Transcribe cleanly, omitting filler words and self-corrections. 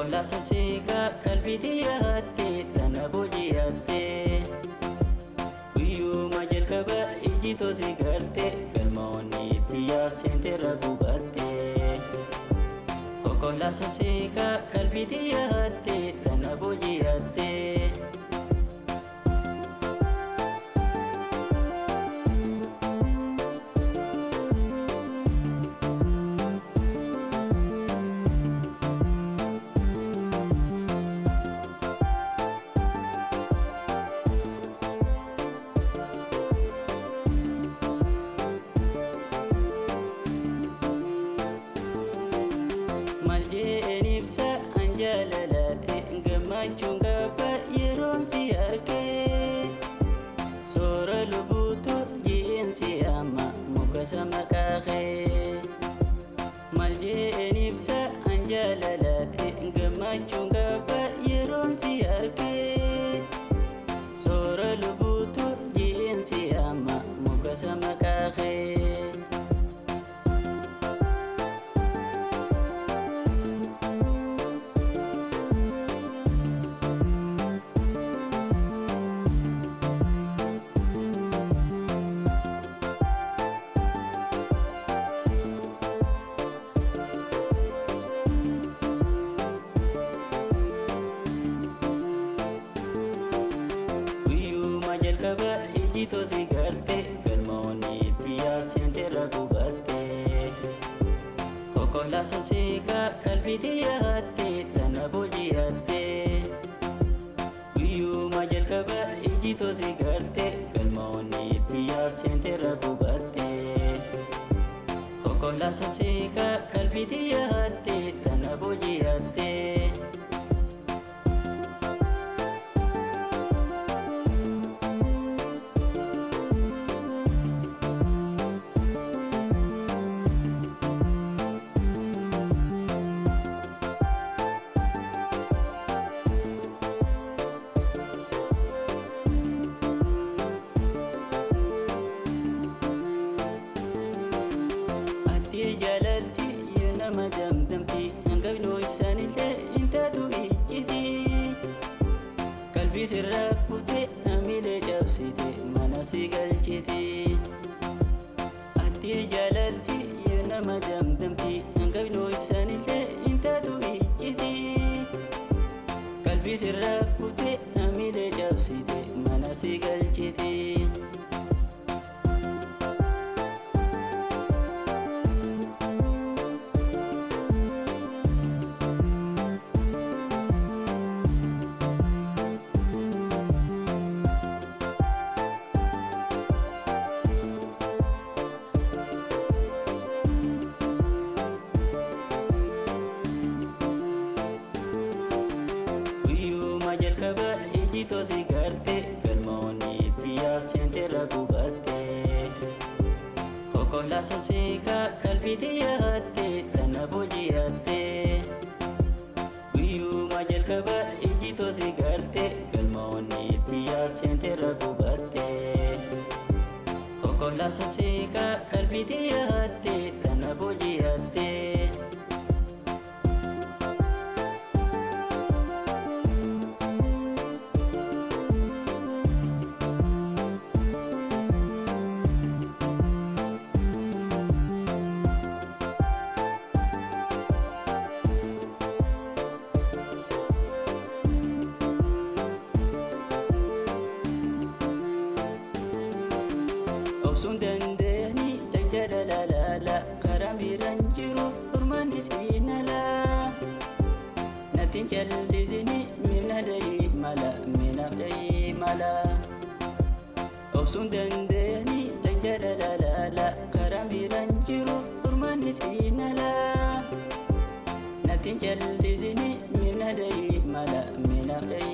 Kola sasika kalbiti yaate tana boji yaate Kuyu majel kaba iji tosi garte kalmaoni tiya sente ragubate Kola sasika kalbiti yaate tana boji yaate Enibsa anjalalate gammachuun gaba yeroon si arge soora lubuutu ji'eensi amma muka sama kaaqee maal enibsa anjalalate gammachuun gaba yeroon si arge soora lubuutu ji'eensi amma muka sama kaaqee Kaba iji tosi garte galmaoni tiya sente ragubate Kola sasika kalbiti yaate tana boji yaate Kuyu majal kaba iji tosi garte galmaoni tiya sente ragubate Kola sasika kalbiti yaate tana boji yaate Jalalti nama damdamti angabno isanillee intaatu ijjiti qalbii sirraa fuute amilee cabsite mana si galchiti ati jalalti nama damdamti angabno isanillee intaatu ijjiti qalbii sirraa fuute amilee cabsite mana si galchiti Kaba iji tosi garte galmaoni tiya sente ragubate Kola sasika kalbiti yaate tana boji yaate Kuyu majal kaba iji tosi garte galmaoni tiya sente ragubate Kola sasika kalbiti yaate tana boji yaate Obsuun dandeeni danjala lalaala karaa miiraan jiruuf furmaanni siinala Natiin callisini miina dayii mala miinaaf dayii mala Obsuun dandeeni danjala lalaala karaa miiraan jiruuf furmaanni siinala Natiin callisini miina dayii mala miinaaf dayii